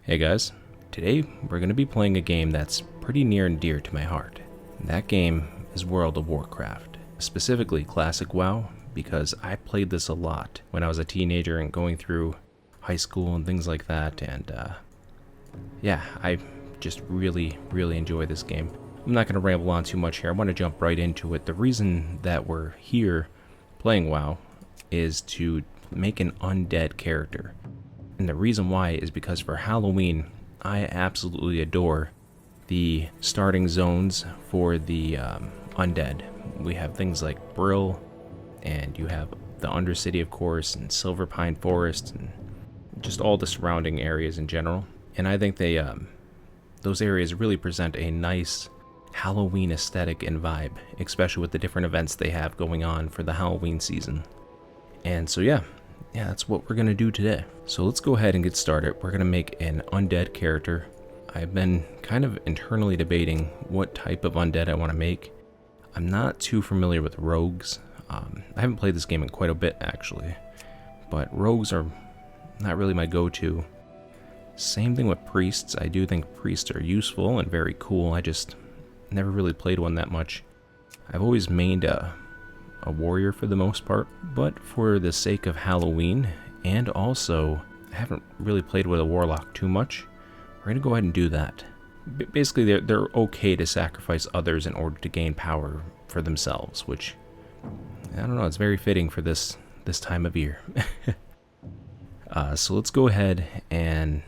Hey guys, today we're going to be playing a game that's pretty near and dear to my heart. That game is World of Warcraft, specifically Classic WoW, because I played this a lot when I was a teenager and going through high school and things like that, and yeah, I just really enjoy this game. I'm not going to ramble on too much here. I want to jump right into it. The reason that we're here playing WoW is to make an undead character. And the reason why is because for Halloween, I absolutely adore the starting zones for the undead. We have things like Brill, and you have the Undercity, of course, and Silverpine Forest, and just all the surrounding areas in general. And I think they, those areas really present a nice Halloween aesthetic and vibe, especially with the different events they have going on for the Halloween season. And so yeah, that's what we're going to do today. So let's go ahead and get started. We're going to make an undead character. I've been kind of internally debating what type of undead I want to make. I'm not too familiar with rogues. I haven't played this game in quite a bit, actually. But rogues are not really my go-to. Same thing with priests. I do think priests are useful and very cool. I just never really played one that much. I've always mained a warrior for the most part, but for the sake of Halloween, and also I haven't really played with a warlock too much, we're going to go ahead and do that. Basically, they're okay to sacrifice others in order to gain power for themselves, which, I don't know, it's very fitting for this time of year. So let's go ahead and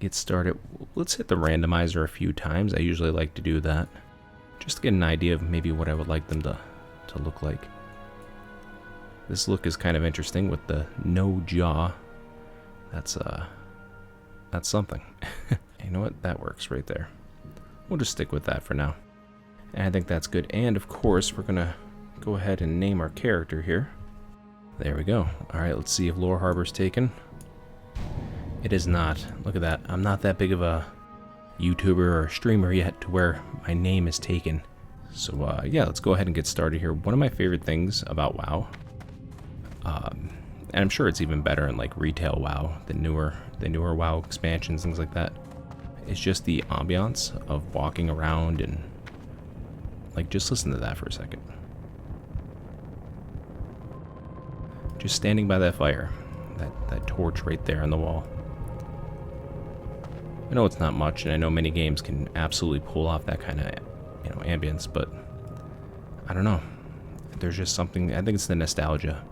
get started. Let's hit the randomizer a few times. I usually like to do that, just to get an idea of maybe what I would like them to look like. This look is kind of interesting with the no jaw. That's something. You know what? That works right there. We'll just stick with that for now. And I think that's good. And of course, we're gonna go ahead and name our character here. There we go. Alright, let's see if Lore Harbor's taken. It is not. Look at that. I'm not that big of a YouTuber or streamer yet to where my name is taken. So yeah, let's go ahead and get started here. One of my favorite things about WoW, and I'm sure it's even better in like retail WoW, the newer WoW expansions, things like that, it's just the ambiance of walking around and like just listen to that for a second. Just standing by that fire, that torch right there on the wall. I know it's not much, and I know many games can absolutely pull off that kind of, ambience, but I don't know. There's just something, I think it's the nostalgia,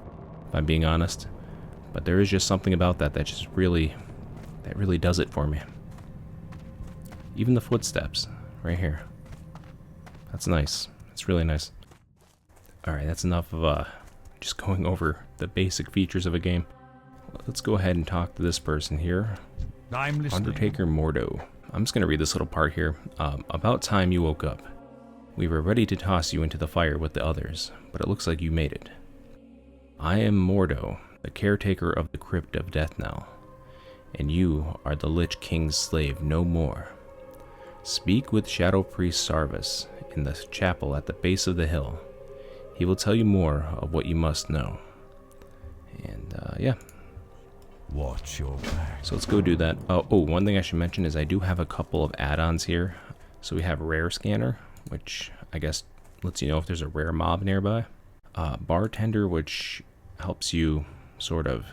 if I'm being honest. But there is just something about that just really does it for me. Even the footsteps, right here. That's nice. It's really nice. Alright, that's enough of just going over the basic features of a game. Let's go ahead and talk to this person here. I'm listening. Undertaker Mordo. I'm just going to read this little part here. About time you woke up. We were ready to toss you into the fire with the others, but it looks like you made it. I am Mordo, the caretaker of the Crypt of Deathnell, and you are the Lich King's slave no more. Speak with Shadow Priest Sarvis in the chapel at the base of the hill. He will tell you more of what you must know. And, yeah. Watch your back. So let's go do that. Oh, one thing I should mention is I do have a couple of add-ons here. So we have Rare Scanner, which I guess lets you know if there's a rare mob nearby. Bartender, which helps you sort of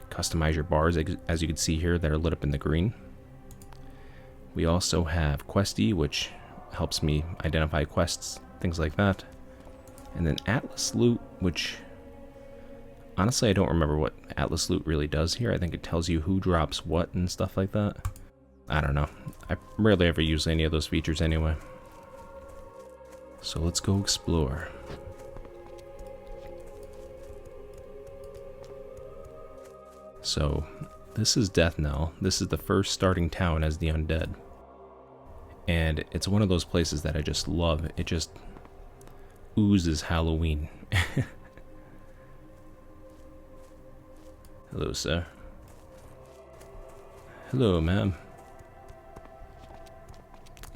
customize your bars, as you can see here, that are lit up in the green. We also have Questy, which helps me identify quests, things like that. And then Atlas Loot, which honestly I don't remember what Atlas Loot really does here. I think it tells you who drops what and stuff like that. I don't know. I rarely ever use any of those features anyway. So let's go explore. So this is Deathnell. This is the first starting town as the undead. And it's one of those places that I just love. It just oozes Halloween. Hello, sir. Hello, ma'am.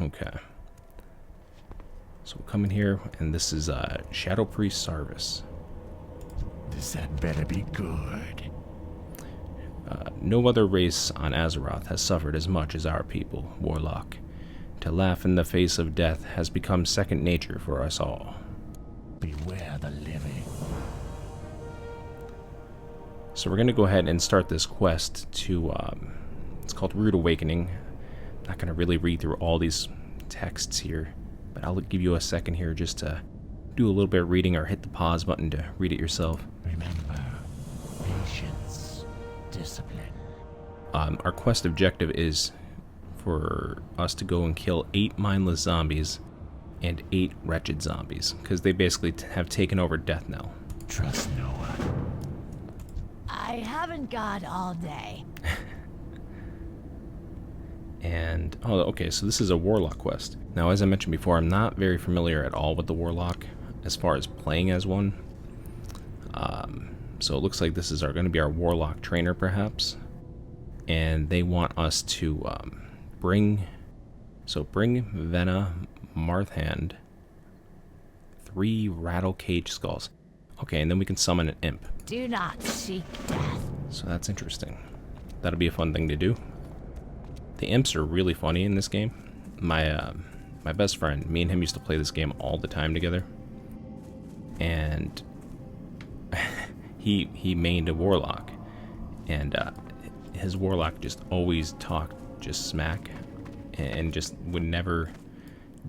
Okay. So we'll come in here, and this is Shadow Priest Sarvis. This had better be good. No other race on Azeroth has suffered as much as our people, Warlock. To laugh in the face of death has become second nature for us all. Beware the living. So we're going to go ahead and start this quest to, it's called Rude Awakening. I'm not going to really read through all these texts here, but I'll give you a second here just to do a little bit of reading or hit the pause button to read it yourself. Remember, patience, discipline. Our quest objective is for us to go and kill 8 mindless zombies and 8 wretched zombies, because they basically have taken over Death Knell. Trust no one. I haven't got all day. And, oh, okay, so this is a Warlock quest. Now, as I mentioned before, I'm not very familiar at all with the Warlock as far as playing as one. So it looks like this is going to be our Warlock trainer, perhaps. And they want us to bring Vena Marthand 3 rattle cage skulls. Okay, and then we can summon an imp. Do not seek death. So that's interesting. That'll be a fun thing to do. The imps are really funny in this game. My best friend, me and him used to play this game all the time together. And he mained a Warlock. And his Warlock just always talked just smack. And just would never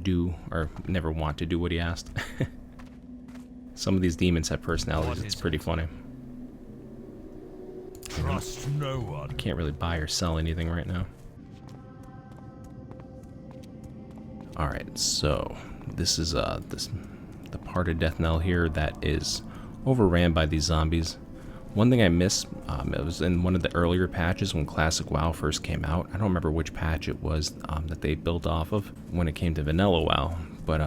do, or never want to do what he asked. Some of these demons have personalities. It's pretty funny. Trust no one. I can't really buy or sell anything right now. Alright, so this is the part of Death Knell here that is overran by these zombies. One thing I missed, it was in one of the earlier patches when Classic WoW first came out. I don't remember which patch it was that they built off of when it came to Vanilla WoW, but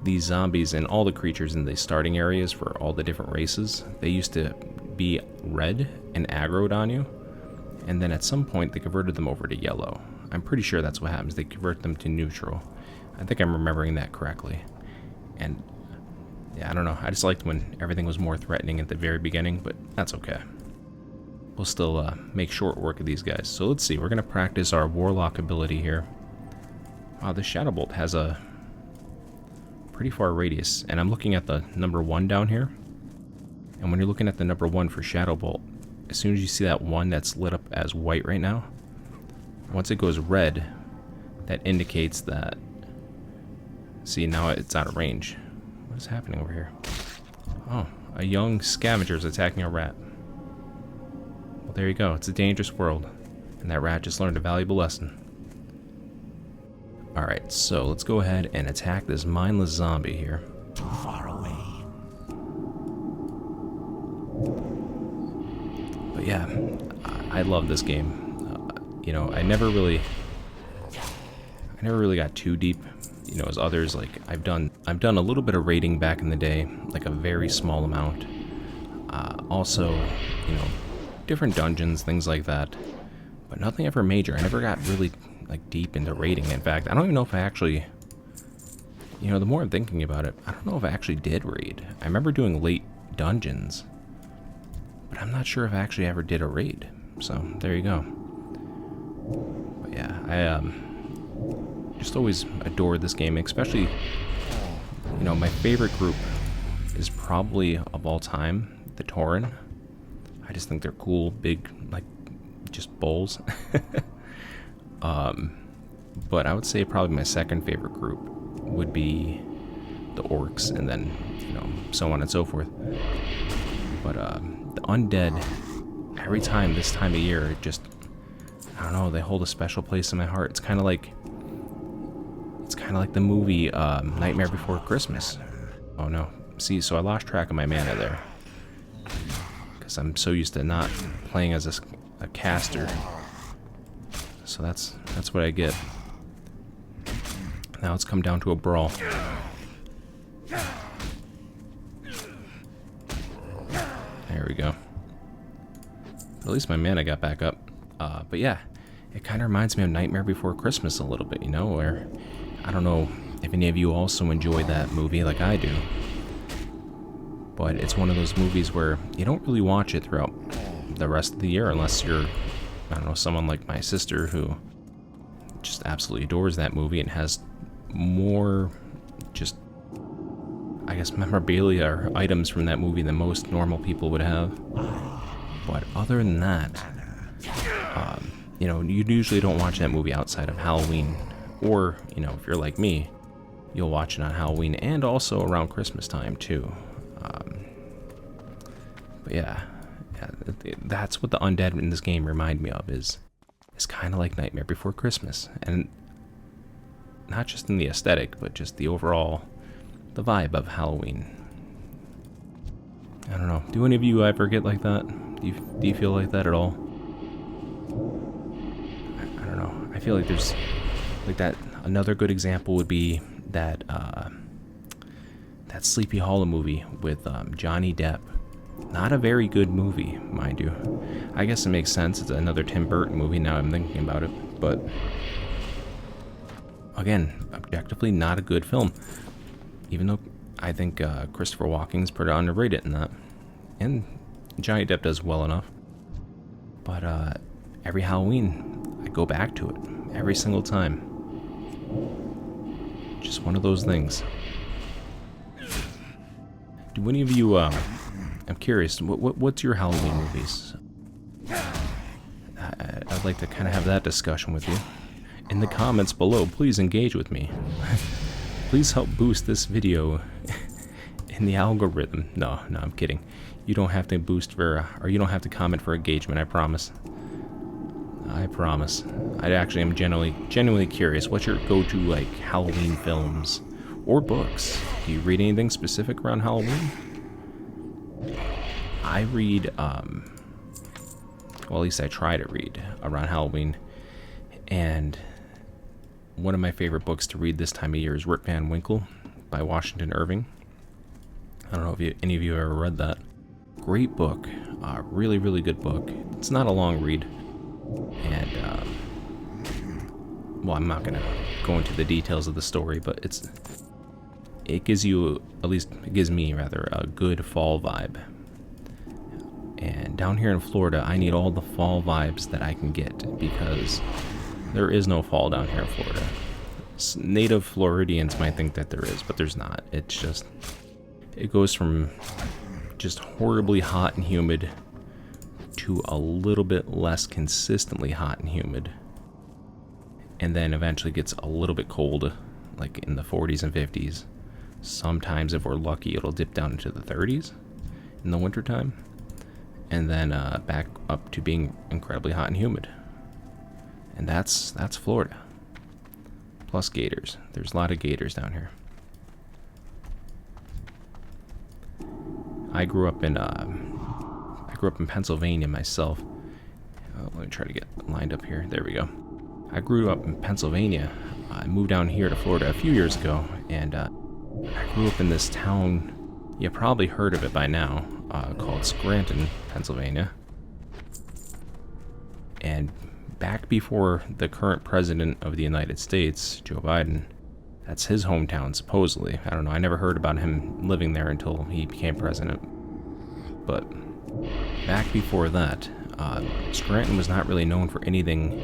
these zombies and all the creatures in the starting areas for all the different races, they used to be red and aggroed on you, and then at some point they converted them over to yellow. I'm pretty sure that's what happens. They convert them to neutral. I think I'm remembering that correctly. And yeah, I don't know. I just liked when everything was more threatening at the very beginning, but that's okay. We'll still make short work of these guys. So let's see. We're going to practice our Warlock ability here. Wow, the Shadow Bolt has a pretty far radius. And I'm looking at the number 1 down here. And when you're looking at the number 1 for Shadow Bolt, as soon as you see that 1 that's lit up as white right now, once it goes red, that indicates that... See, now it's out of range. What is happening over here? Oh, a young scavenger is attacking a rat. Well, there you go. It's a dangerous world. And that rat just learned a valuable lesson. Alright, so let's go ahead and attack this mindless zombie here. Too far away. But yeah, I love this game. You know, I never really got too deep, you know, as others. Like I've done a little bit of raiding back in the day, like a very small amount. Also, you know, different dungeons, things like that, but nothing ever major. I never got really like deep into raiding. In fact, I don't even know if I actually, you know, the more I'm thinking about it, I don't know if I actually did raid. I remember doing late dungeons, but I'm not sure if I actually ever did a raid. So there you go. But yeah, I just always adored this game, especially, you know, my favorite group is probably of all time the Tauren. I just think they're cool, big, like just bowls. But I would say probably my second favorite group would be the Orcs, and then, you know, so on and so forth. But the Undead, every time this time of year, it just, I don't know, they hold a special place in my heart. It's kind of like the movie Nightmare Before Christmas. Oh no, see, so I lost track of my mana there because I'm so used to not playing as a caster. So that's what I get. Now it's come down to a brawl. There we go. At least my mana got back up. But yeah, it kind of reminds me of Nightmare Before Christmas a little bit, you know, where I don't know if any of you also enjoy that movie like I do. But it's one of those movies where you don't really watch it throughout the rest of the year, unless you're, I don't know, someone like my sister who just absolutely adores that movie and has more just, I guess, memorabilia or items from that movie than most normal people would have. But other than that, you know, you usually don't watch that movie outside of Halloween. Or, you know, if you're like me, you'll watch it on Halloween and also around Christmas time too. But yeah, that's what the undead in this game remind me of, is kind of like Nightmare Before Christmas. And not just in the aesthetic, but just the overall, the vibe of Halloween. I don't know, do any of you ever get like that? Do you feel like that at all? I don't know, I feel like there's, like that, another good example would be that, that Sleepy Hollow movie with Johnny Depp. Not a very good movie, mind you. I guess it makes sense, it's another Tim Burton movie now I'm thinking about it, but again, objectively not a good film. Even though I think Christopher Walken's pretty underrated in that. And Johnny Depp does well enough. But every Halloween, I go back to it. Every single time. Just one of those things. Do any of you, I'm curious, what's your Halloween movies? I'd like to kind of have that discussion with you. In the comments below, please engage with me. Please help boost this video in the algorithm. No, I'm kidding. You don't have to boost for, or you don't have to comment for engagement, I promise. I promise. I actually am genuinely curious. What's your go-to, like, Halloween films or books? Do you read anything specific around Halloween? I read, well, at least I try to read around Halloween. And one of my favorite books to read this time of year is Rip Van Winkle by Washington Irving. I don't know if any of you ever read that. Great book. Really, really good book. It's not a long read. And, well, I'm not going to go into the details of the story, but it gives you, at least it gives me rather, a good fall vibe. And down here in Florida, I need all the fall vibes that I can get, because there is no fall down here in Florida. Native Floridians might think that there is, but there's not. It's just, it goes from just horribly hot and humid to a little bit less consistently hot and humid. And then eventually gets a little bit cold, like in the 40s and 50s. Sometimes, if we're lucky, it'll dip down into the 30s in the wintertime. And then back up to being incredibly hot and humid. And that's Florida. Plus gators. There's a lot of gators down here. I grew up in Pennsylvania myself. Let me try to get lined up here. There we go. I grew up in Pennsylvania. I moved down here to Florida a few years ago, and I grew up in this town. You probably heard of it by now, called Scranton, Pennsylvania. And back before the current president of the United States, Joe Biden, that's his hometown, supposedly. I don't know, I never heard about him living there until he became president. But back before that, Scranton was not really known for anything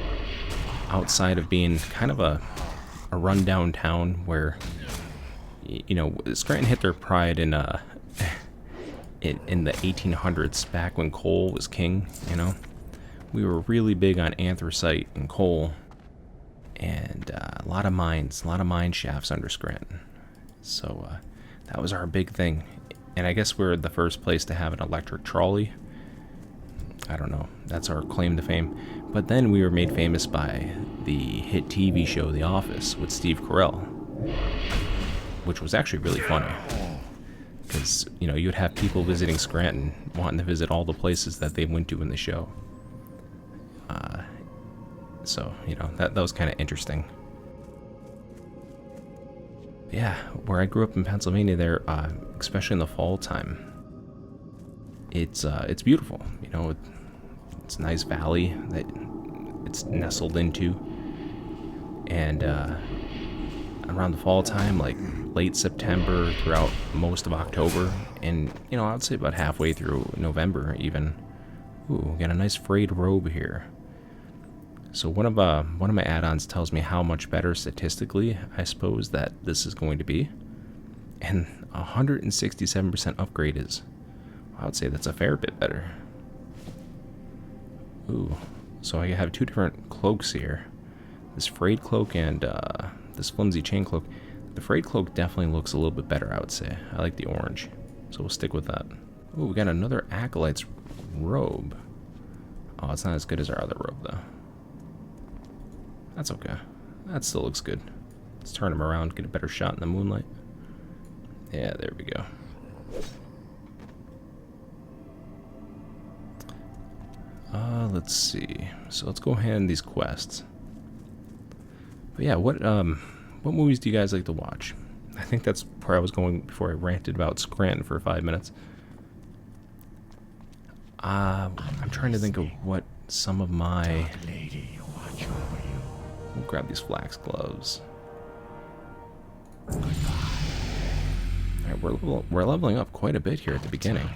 outside of being kind of a rundown town where, you know, Scranton hit their pride in the 1800s, back when coal was king, you know. We were really big on anthracite and coal, and a lot of mines, a lot of mine shafts under Scranton. So that was our big thing. And I guess we're the first place to have an electric trolley. I don't know, that's our claim to fame. But then we were made famous by the hit TV show The Office with Steve Carell, which was actually really funny. Because, you know, you'd have people visiting Scranton wanting to visit all the places that they went to in the show. So, you know, that was kind of interesting. Yeah, where I grew up in Pennsylvania there, especially in the fall time, it's beautiful. You know, it's a nice valley that it's nestled into. And around the fall time, like late September throughout most of October, and, you know, I'd say about halfway through November even, Ooh, we got a nice frayed robe here. So one of my add-ons tells me how much better statistically I suppose that this is going to be. And 167% upgrade is, I would say that's a fair bit better. Ooh, so I have two different cloaks here. This frayed cloak and this flimsy chain cloak. The frayed cloak definitely looks a little bit better, I would say. I like the orange, so we'll stick with that. Ooh, we got another Acolyte's robe. Oh, it's not as good as our other robe, though. That's okay. That still looks good. Let's turn him around, get a better shot in the moonlight. Yeah, there we go. Let's see. So let's go hand these quests. But yeah, what movies do you guys like to watch? I think that's where I was going before I ranted about Scranton for 5 minutes. I'm trying to think of what some of my... We'll grab these flax gloves. Alright, we're leveling up quite a bit here at the beginning.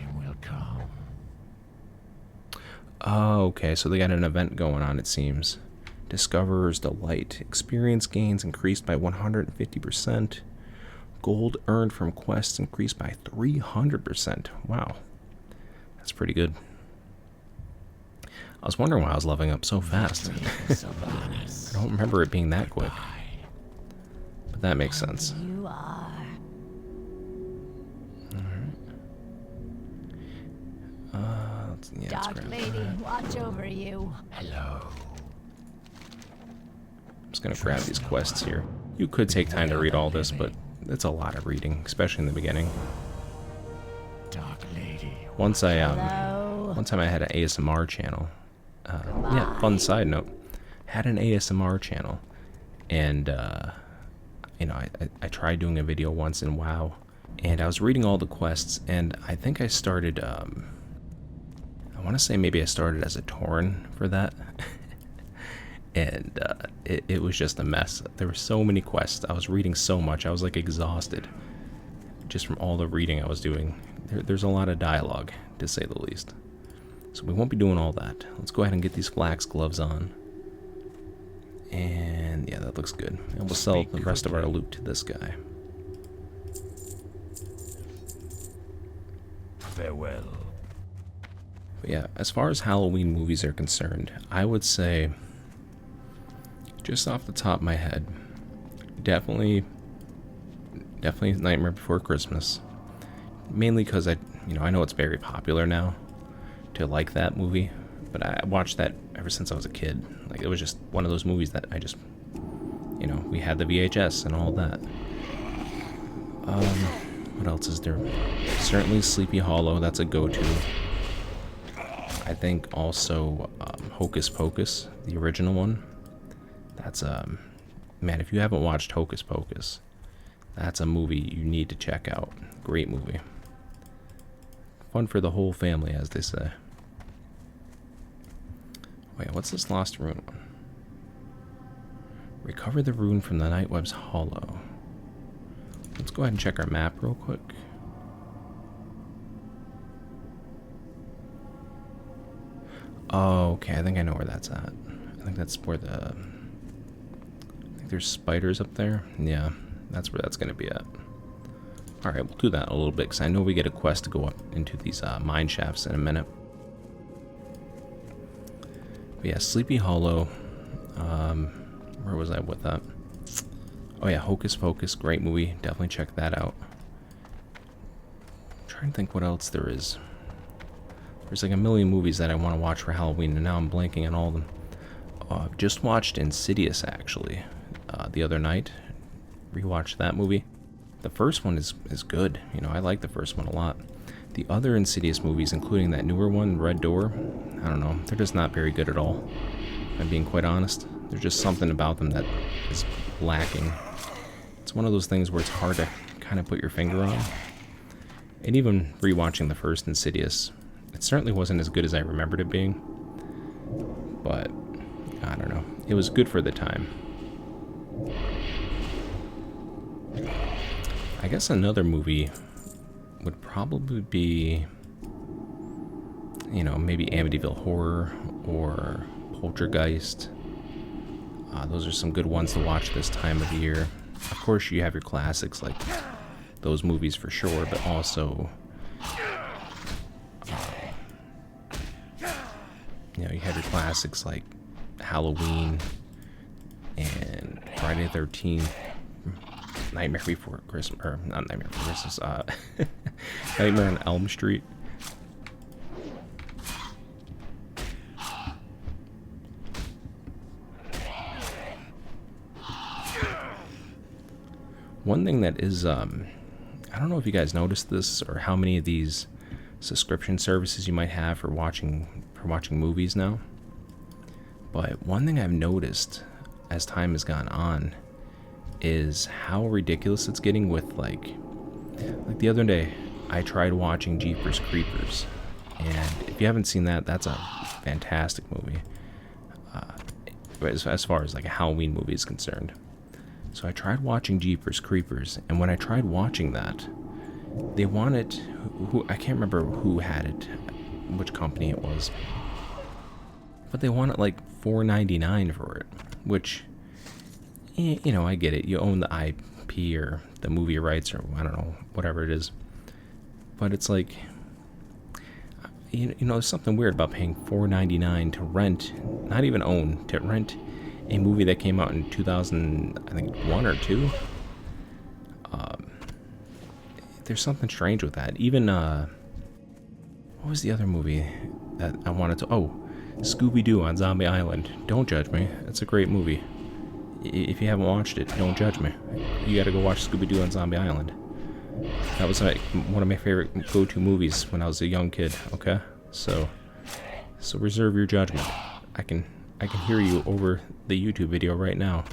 Oh, okay, so they got an event going on, it seems. Discoverer's Delight. Experience gains increased by 150%. Gold earned from quests increased by 300%. Wow. That's pretty good. I was wondering why I was leveling up so fast. I don't remember it being that quick. But that makes sense. You are. Yeah, Dark Lady, watch over you. Hello. I'm just gonna grab these quests here. You could take time to read all this, but it's a lot of reading, especially in the beginning. Dark Lady. One time I had an ASMR channel. Yeah, fun side note. Had an ASMR channel, and you know, I tried doing a video once in WoW, and I was reading all the quests, and I think I started. I want to say maybe I started as a Tauren for that. And it was just a mess. There were so many quests. I was reading so much. I was like exhausted just from all the reading I was doing. There's a lot of dialogue, to say the least. So we won't be doing all that. Let's go ahead and get these flax gloves on. And yeah, that looks good. And we'll sell the rest of our loot to this guy. Farewell. But yeah, as far as Halloween movies are concerned, I would say, just off the top of my head, definitely Nightmare Before Christmas. Mainly because I know it's very popular now to like that movie, but I watched that ever since I was a kid. Like, it was just one of those movies that I just, we had the VHS and all that. What else is there? Certainly Sleepy Hollow, that's a go-to. I think also Hocus Pocus, the original one. That's man, if you haven't watched Hocus Pocus, that's a movie you need to check out. Great movie. Fun for the whole family, as they say. Wait, what's this Lost Rune one? Recover the rune from the Nightweb's Hollow. Let's go ahead and check our map real quick. Oh, okay, I think I know where that's at. I think that's where I think there's spiders up there. Yeah, that's where that's gonna be at. Alright, we'll do that a little bit, because I know we get a quest to go up into these mine shafts in a minute. But yeah, Sleepy Hollow. Where was I with that? Oh yeah, Hocus Pocus, great movie. Definitely check that out. I'm trying to think what else there is. There's like a million movies that I want to watch for Halloween, and now I'm blanking on all of them. I've just watched Insidious, actually, the other night. Rewatched that movie. The first one is good. I like the first one a lot. The other Insidious movies, including that newer one, Red Door, I don't know. They're just not very good at all, if I'm being quite honest. There's just something about them that is lacking. It's one of those things where it's hard to kind of put your finger on. And even rewatching the first Insidious, it certainly wasn't as good as I remembered it being. But, I don't know. It was good for the time. I guess another movie would probably be... you know, maybe Amityville Horror or Poltergeist. Those are some good ones to watch this time of the year. Of course, you have your classics like those movies for sure, but also, you know, you have your classics like Halloween and Friday the 13th, Nightmare Before Christmas, or not Nightmare Before Christmas, Nightmare on Elm Street. One thing that is, I don't know if you guys noticed this or how many of these subscription services you might have for watching movies now. But one thing I've noticed as time has gone on is how ridiculous it's getting with like the other day I tried watching Jeepers Creepers, and if you haven't seen that, that's a fantastic movie. As far as like a Halloween movie is concerned. So I tried watching Jeepers Creepers, and when I tried watching that, they wanted, I can't remember who had it, which company it was, but they wanted like $4.99 for it, which, you know, I get it. You own the IP or the movie rights or I don't know, whatever it is. But it's like, you know, there's something weird about paying $4.99 to rent, not even own, to rent a movie that came out in 2001 or 2. There's something strange with that. Even, what was the other movie that I wanted to... Oh, Scooby-Doo on Zombie Island. Don't judge me. It's a great movie. If you haven't watched it, don't judge me. You gotta go watch Scooby-Doo on Zombie Island. That was like one of my favorite go-to movies when I was a young kid, okay? So reserve your judgment. I can hear you over the YouTube video right now.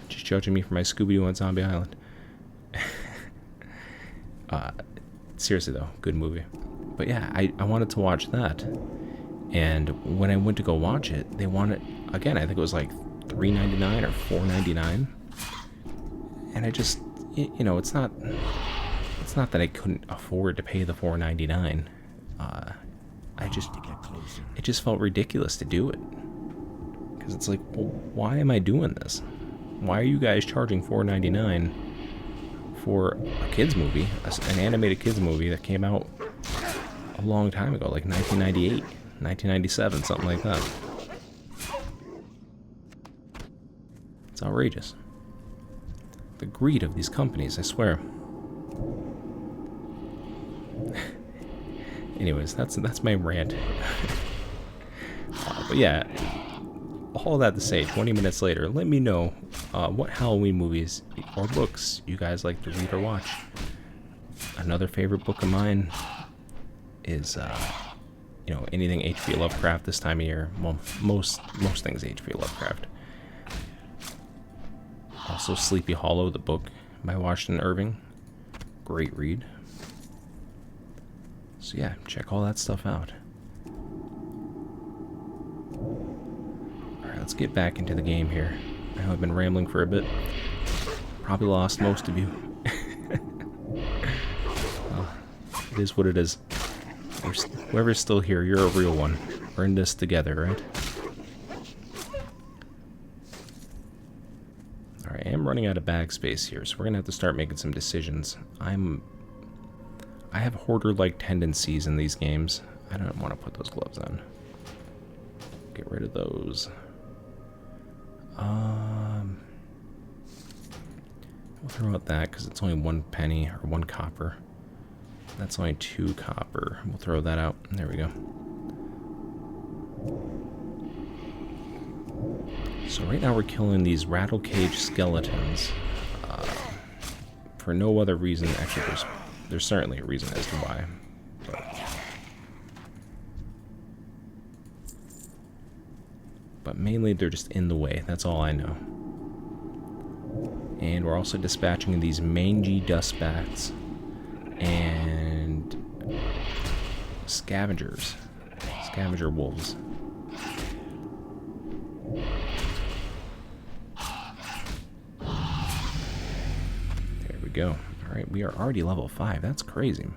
Just judging me for my Scooby-Doo on Zombie Island. Seriously though, good movie. But yeah, I wanted to watch that. And when I went to go watch it, they wanted, again, I think it was like $3.99 or $4.99. And I just, you know, it's not that I couldn't afford to pay the $4.99. It just felt ridiculous to do it. Because it's like, well, why am I doing this? Why are you guys charging $4.99 for a kids movie, an animated kids movie that came out a long time ago, like 1998, 1997, something like that? It's outrageous. The greed of these companies, I swear. Anyways, that's my rant. But yeah, all that to say, 20 minutes later, let me know what Halloween movies or books you guys like to read or watch. Another favorite book of mine is, you know, anything H.P. Lovecraft this time of year. Well, most things H.P. Lovecraft. Also, Sleepy Hollow, the book by Washington Irving. Great read. So yeah, check all that stuff out. Alright, let's get back into the game here. I know I've been rambling for a bit. Probably lost most of you. Well, it is what it is. Whoever's still here, you're a real one. We're in this together, right? Alright, I am running out of bag space here, so we're gonna have to start making some decisions. I have hoarder-like tendencies in these games. I don't want to put those gloves on. Get rid of those. We'll throw out that because it's only 1 penny or 1 copper. That's only 2 copper. We'll throw that out. There we go. So right now we're killing these rattle cage skeletons for no other reason. Actually, there's certainly a reason as to why. But mainly they're just in the way. That's all I know. And we're also dispatching these mangy dust bats and scavengers. Scavenger wolves. There we go. Alright, we are already level 5. That's crazy.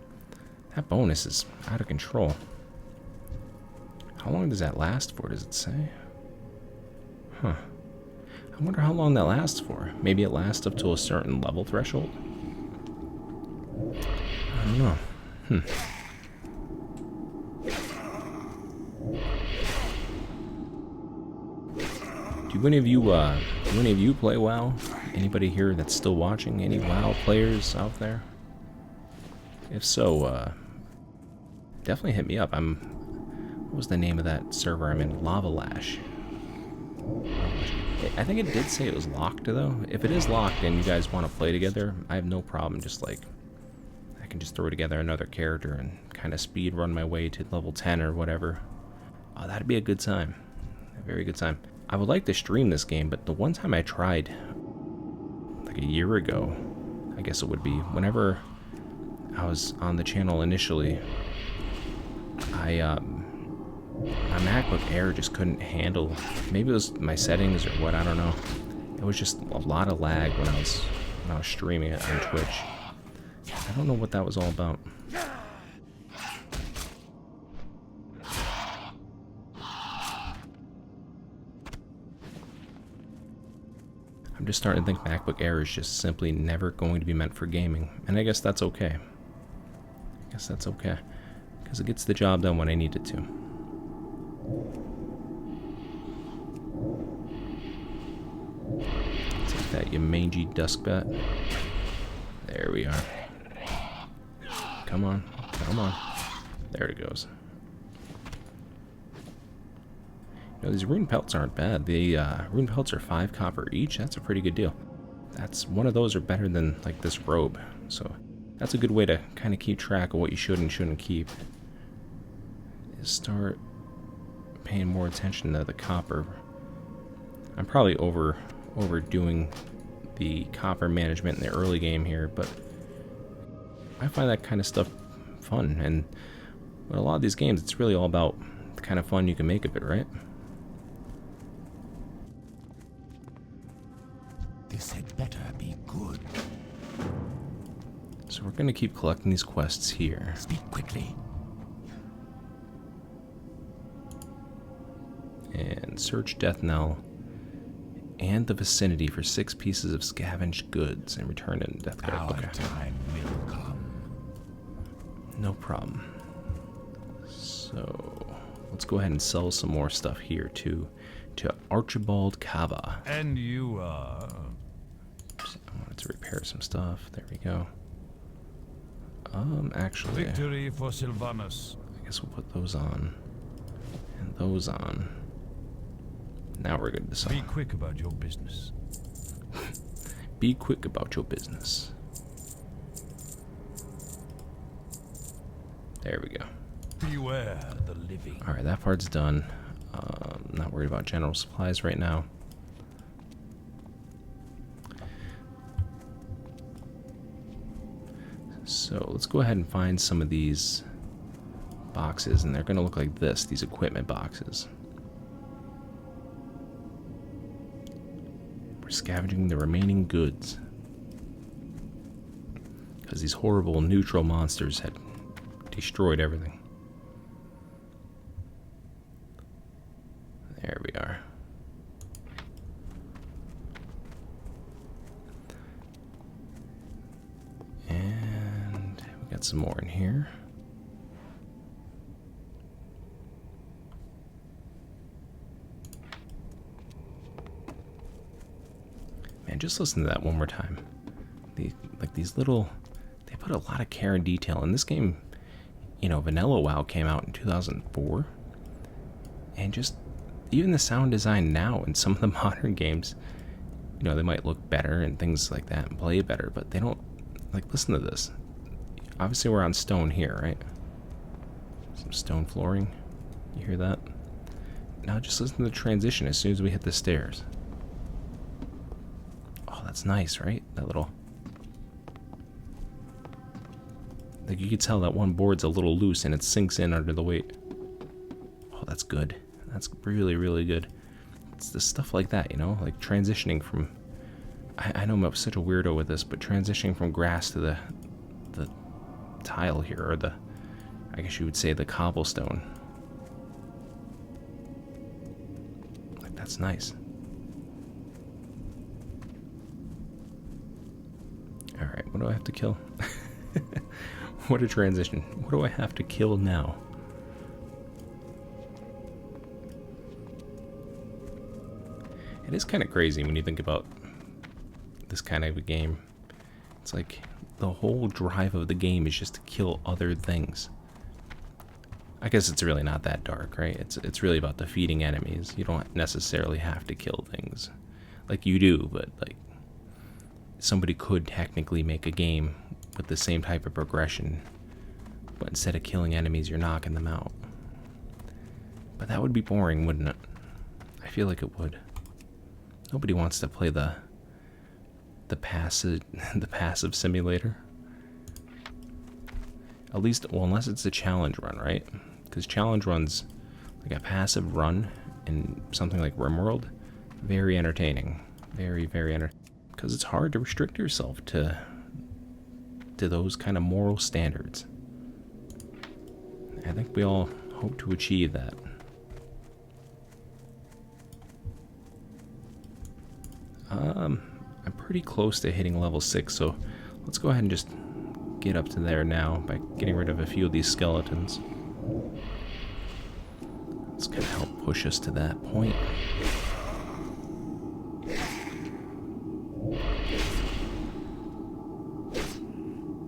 That bonus is out of control. How long does that last for, does it say? Huh. I wonder how long that lasts for. Maybe it lasts up to a certain level threshold? I don't know. Do any of you play WoW? Anybody here that's still watching? Any WoW players out there? If so, definitely hit me up. What was the name of that server I'm in? Lava Lash. I think it did say it was locked, though. If it is locked and you guys want to play together, I have no problem. Just like, I can just throw together another character and kind of speed run my way to level 10 or whatever. Oh, that'd be a good time. A very good time. I would like to stream this game, but the one time I tried, like a year ago, I guess it would be, whenever I was on the channel initially, my MacBook Air just couldn't handle, maybe it was my settings or what, I don't know. It was just a lot of lag when I was streaming it on Twitch. I don't know what that was all about. I'm just starting to think MacBook Air is just simply never going to be meant for gaming, and I guess that's okay. Because it gets the job done when I need it to. Take that, you mangy duskbat. There we are. Come on. There it goes. You know, these rune pelts aren't bad. The rune pelts are 5 copper each. That's a pretty good deal. That's one of those are better than like this robe. So that's a good way to kind of keep track of what you should and shouldn't keep. Is start paying more attention to the copper. I'm probably overdoing the copper management in the early game here, but I find that kind of stuff fun. And with a lot of these games, it's really all about the kind of fun you can make of it, right? This had better be good. So we're going to keep collecting these quests here. Speak quickly. And search Death Knell and the vicinity for 6 pieces of scavenged goods and return it in Death Guard. Our Okay. time will come. No problem. So let's go ahead and sell some more stuff here to Archibald Cava. And you are... I wanted to repair some stuff. There we go. Actually, Victory for Sylvanus. I guess we'll put those on and those on. Now we're good to sell. Be quick about your business. Be quick about your business. There we go. Beware the living. Alright, that part's done. Not worried about general supplies right now. So let's go ahead and find some of these boxes, and they're going to look like this, these equipment boxes. We're scavenging the remaining goods, because these horrible neutral monsters had destroyed everything. There we are. And we got some more in here. Man, just listen to that one more time. These little, they put a lot of care and detail in this game. You know, Vanilla WoW came out in 2004, and just even the sound design now in some of the modern games, you know, they might look better and things like that and play better, but they don't, like, listen to this. Obviously we're on stone here, right? Some stone flooring. You hear that? Now just listen to the transition as soon as we hit the stairs. Oh, that's nice, right? That little... Like, you can tell that one board's a little loose and it sinks in under the weight. Oh, that's good. That's really, really good. It's the stuff like that, you know? Like transitioning from... I know I'm such a weirdo with this, but transitioning from grass to the tile here, or the... I guess you would say the cobblestone. That's nice. Alright, what do I have to kill? What a transition. What do I have to kill now? It is kind of crazy when you think about this kind of a game. It's like the whole drive of the game is just to kill other things. I guess it's really not that dark, right? It's really about defeating enemies. You don't necessarily have to kill things. Like you do, but like somebody could technically make a game with the same type of progression, but instead of killing enemies, you're knocking them out. But that would be boring, wouldn't it? I feel like it would. Nobody wants to play the passive simulator. At least, well, unless it's a challenge run, right? Because challenge runs, like a passive run in something like RimWorld, very entertaining. Very, very entertaining. Because it's hard to restrict yourself to those kind of moral standards. I think we all hope to achieve that. I'm pretty close to hitting level 6, so let's go ahead and just get up to there now by getting rid of a few of these skeletons. It's gonna help push us to that point.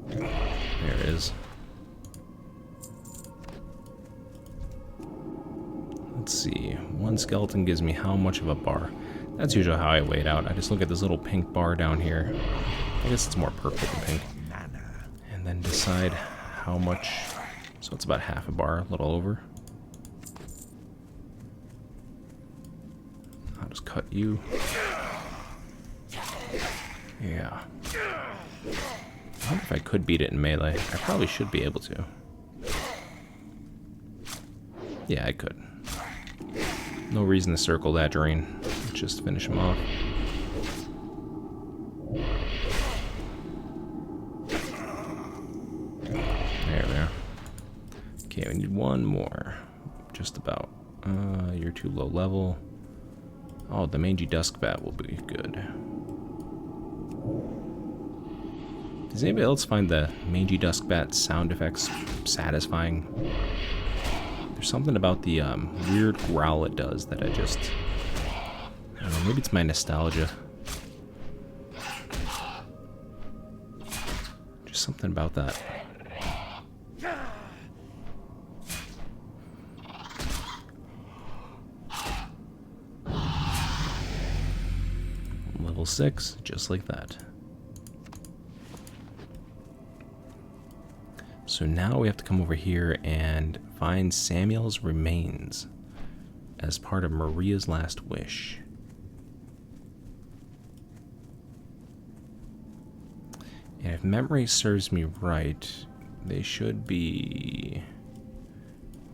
There it is. Let's see. One skeleton gives me how much of a bar? That's usually how I weigh it out. I just look at this little pink bar down here. I guess it's more purple than pink. And then decide how much. So it's about half a bar, a little over. I'll just cut you. Yeah. I wonder if I could beat it in melee. I probably should be able to. Yeah, I could. No reason to circle that drain. Just finish him off. There we are. Okay, we need one more. Just about. You're too low level. Oh, the mangy dusk bat will be good. Does anybody else find the mangy dusk bat sound effects satisfying? There's something about the weird growl it does that I just... I don't know, maybe it's my nostalgia. Just something about that. Level 6, just like that. So now we have to come over here and find Samuel's remains as part of Maria's last wish. And if memory serves me right, they should be...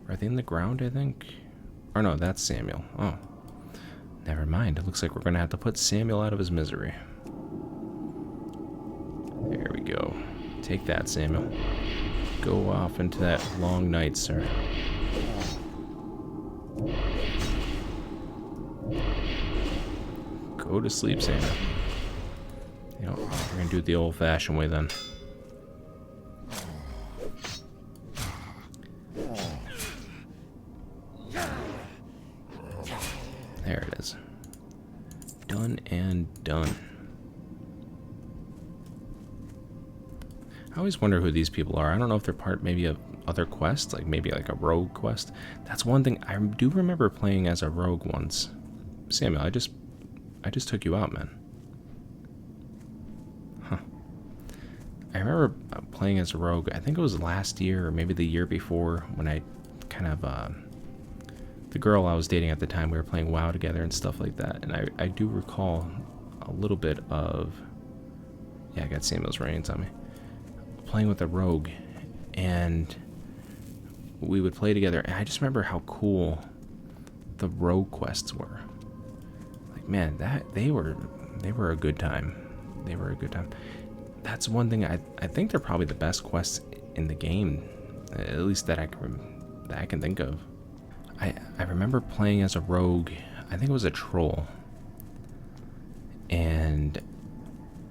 Are they in the ground, I think? Or no, that's Samuel. Oh. Never mind. It looks like we're going to have to put Samuel out of his misery. There we go. Take that, Samuel. Go off into that long night, sir. Go to sleep, Samuel. You know, we're gonna do it the old-fashioned way then. There it is. Done and done. I always wonder who these people are. I don't know if they're part maybe of other quests, like maybe like a rogue quest. That's one thing I do remember playing as a rogue once. Samuel, I just took you out, man. Huh. I remember playing as a rogue. I think it was last year or maybe the year before when I kind of the girl I was dating at the time, we were playing WoW together and stuff like that. And I do recall a little bit of, yeah, I got Samuel's reins on me, playing with a rogue, and we would play together. And I just remember how cool the rogue quests were. Like, man, they were a good time. They were a good time. That's one thing I think they're probably the best quests in the game, at least that I can think of. I remember playing as a rogue. I think it was a troll. And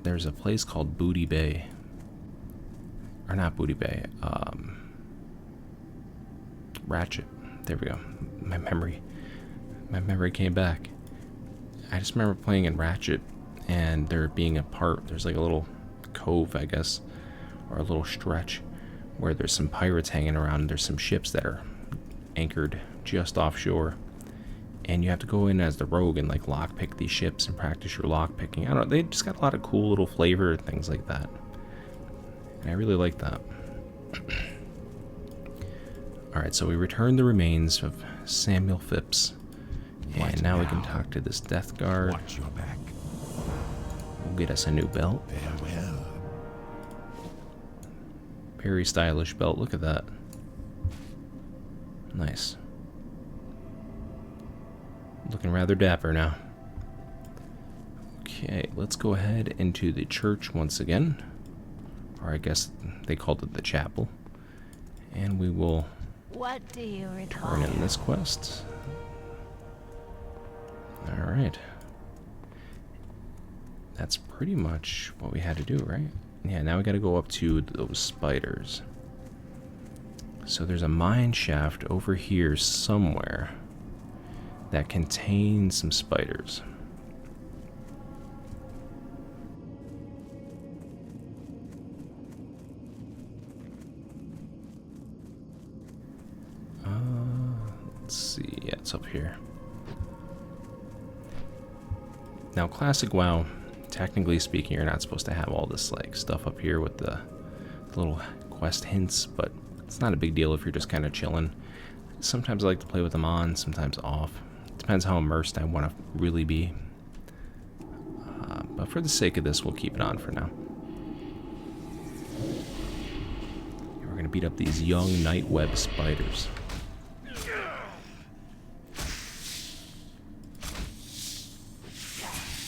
there's a place called Booty Bay. Or not Booty Bay. Ratchet. There we go. My memory came back. I just remember playing in Ratchet and there being a part, there's like a little cove, I guess, or a little stretch where there's some pirates hanging around. There's some ships that are anchored just offshore, and you have to go in as the rogue and like lockpick these ships and practice your lockpicking. I don't know, they just got a lot of cool little flavor and things like that, and I really like that. Alright, so we returned the remains of Samuel Phipps, and now we can talk to this death guard. Watch your back. We'll get us a new belt. Farewell. Very stylish belt, look at that. Nice. Looking rather dapper now. Okay, let's go ahead into the church once again. Or I guess they called it the chapel. And we will What do you turn require? in this quest. Alright. That's pretty much what we had to do, right? Yeah, now we gotta go up to those spiders. So there's a mine shaft over here somewhere that contains some spiders. Let's see. Yeah, it's up here. Now, classic WoW, technically speaking, you're not supposed to have all this like stuff up here with the little quest hints, but it's not a big deal if you're just kind of chilling. Sometimes I like to play with them on, sometimes off. Depends how immersed I want to really be. But for the sake of this, we'll keep it on for now. And we're going to beat up these young night web spiders.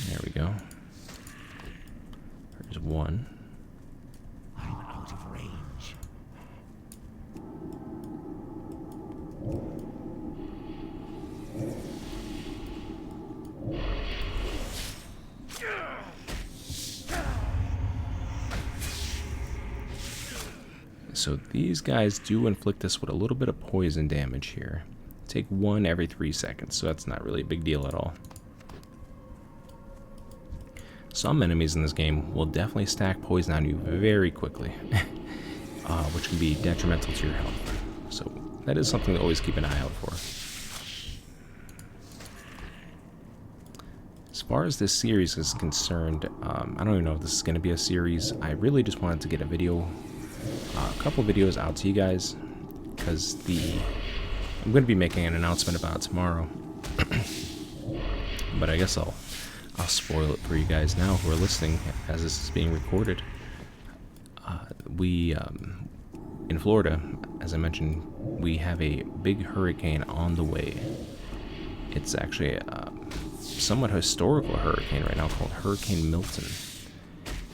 There we go. There's one. I'm out of range. So these guys do inflict us with a little bit of poison damage here. Take one every 3 seconds, so that's not really a big deal at all. Some enemies in this game will definitely stack poison on you very quickly, which can be detrimental to your health. So that is something to always keep an eye out for. As far as this series is concerned, I don't even know if this is going to be a series. I really just wanted to get a video, a couple videos out to you guys, because I'm going to be making an announcement about it tomorrow. But I guess I'll spoil it for you guys now who are listening as this is being recorded. We, in Florida, as I mentioned, we have a big hurricane on the way. It's actually a somewhat historical hurricane right now called Hurricane Milton.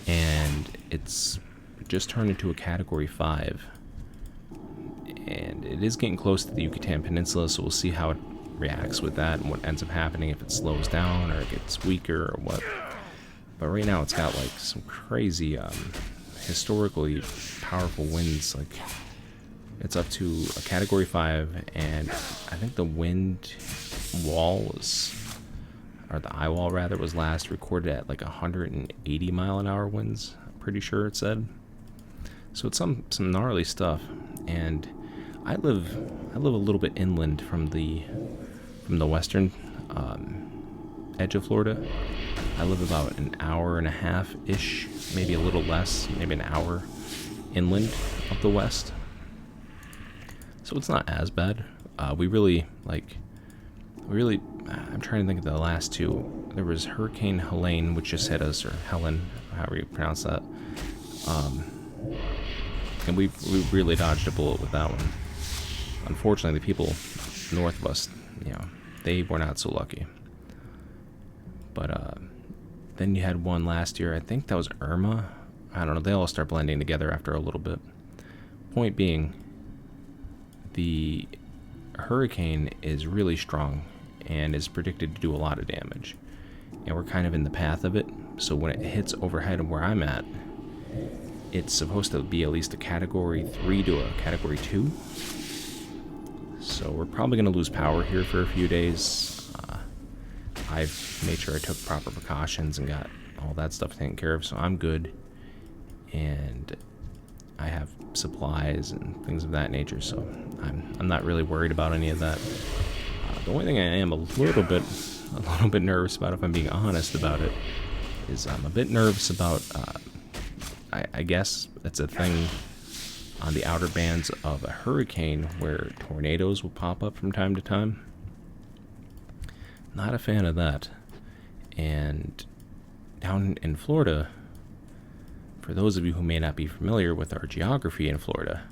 And it's just turned into a Category 5. And it is getting close to the Yucatan Peninsula, so we'll see how it reacts with that and what ends up happening, if it slows down or it gets weaker or what. But right now it's got like some crazy historically powerful winds. Like it's up to a Category 5, and I think the wind wall was, or the eye wall rather, was last recorded at like 180 mile an hour winds, I'm pretty sure it said. So it's some gnarly stuff. And I live a little bit inland from the western edge of Florida. I live about an hour and a half-ish, maybe a little less, maybe an hour inland of the west. So it's not as bad. I'm trying to think of the last two. There was Hurricane Helene, which just hit us, or Helen, however you pronounce that. And we really dodged a bullet with that one. Unfortunately, the people north of us, they were not so lucky. But then you had one last year, I think that was Irma. I don't know, they all start blending together after a little bit. Point being, the hurricane is really strong, and is predicted to do a lot of damage. And we're kind of in the path of it, so when it hits overhead of where I'm at, it's supposed to be at least a category 3 to a category 2. So we're probably going to lose power here for a few days. I've made sure I took proper precautions and got all that stuff taken care of, so I'm good. And I have supplies and things of that nature, so I'm not really worried about any of that. The only thing I am a little bit nervous about, if I'm being honest about it, is I'm a bit nervous about, I guess it's a thing on the outer bands of a hurricane where tornadoes will pop up from time to time. Not a fan of that. And down in Florida, for those of you who may not be familiar with our geography in Florida,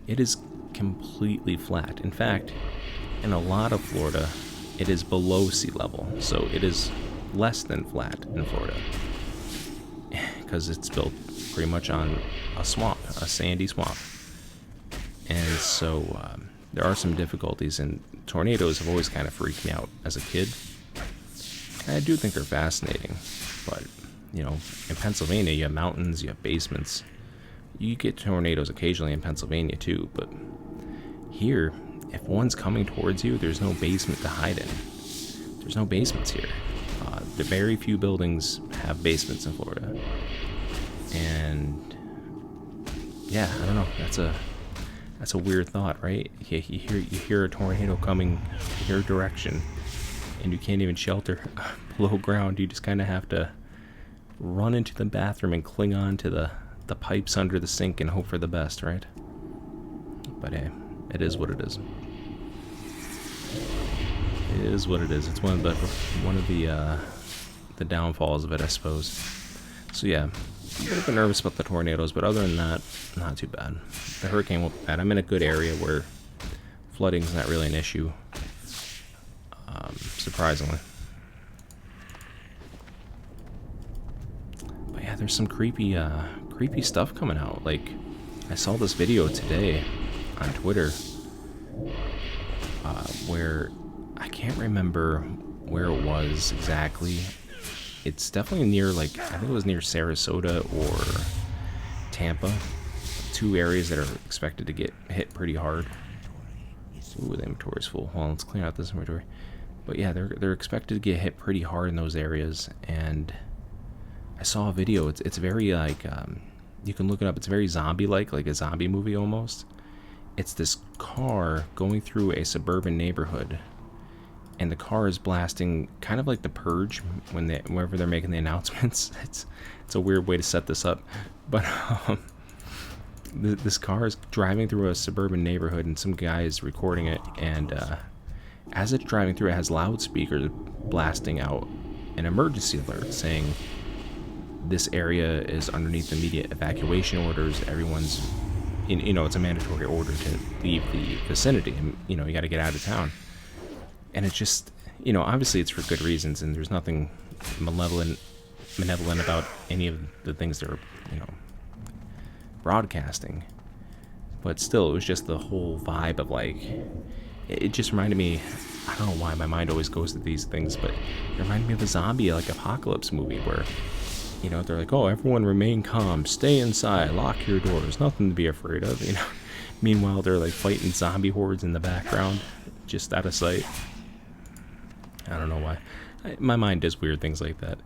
it is completely flat. In fact, in a lot of Florida, it is below sea level, so it is less than flat in Florida, because it's built pretty much on a swamp, a sandy swamp. And so there are some difficulties, and tornadoes have always kind of freaked me out as a kid. And I do think they're fascinating, but, you know, in Pennsylvania you have mountains, you have basements. You get tornadoes occasionally in Pennsylvania too, but here, if one's coming towards you, there's no basement to hide in. There's no basements here. The very few buildings have basements in Florida. And yeah, I don't know. That's a weird thought, right? You hear a tornado coming your direction, and you can't even shelter below ground. You just kind of have to run into the bathroom and cling on to the pipes under the sink and hope for the best, right? But hey, it is what it is. It is what it is. It's one of the downfalls of it, I suppose. So yeah, I'm a little bit nervous about the tornadoes, but other than that, not too bad. The hurricane won't be bad. I'm in a good area where flooding's not really an issue, surprisingly. But yeah, there's some creepy stuff coming out. Like, I saw this video today on Twitter where I can't remember where it was exactly. It's definitely near, like, I think it was near Sarasota or Tampa. Two areas that are expected to get hit pretty hard. Ooh, the inventory's full. Well, let's clean out this inventory. But yeah, they're expected to get hit pretty hard in those areas. And I saw a video. It's very, like, you can look it up. It's very zombie-like a zombie movie almost. It's this car going through a suburban neighborhood, and the car is blasting, kind of like The Purge whenever they're making the announcements. It's a weird way to set this up, but this car is driving through a suburban neighborhood, and some guy is recording it, and as it's driving through, it has loudspeakers blasting out an emergency alert saying this area is underneath immediate evacuation orders. Everyone's, you know, it's a mandatory order to leave the vicinity, and, you know, you got to get out of town. And it's just, you know, obviously it's for good reasons, and there's nothing malevolent about any of the things they're, you know, broadcasting. But still, it was just the whole vibe of, like, it just reminded me, I don't know why my mind always goes to these things, but it reminded me of a zombie, like, apocalypse movie where, you know, they're like, oh, everyone remain calm, stay inside, lock your doors, nothing to be afraid of, you know. Meanwhile, they're, like, fighting zombie hordes in the background, just out of sight. I don't know why. My mind does weird things like that.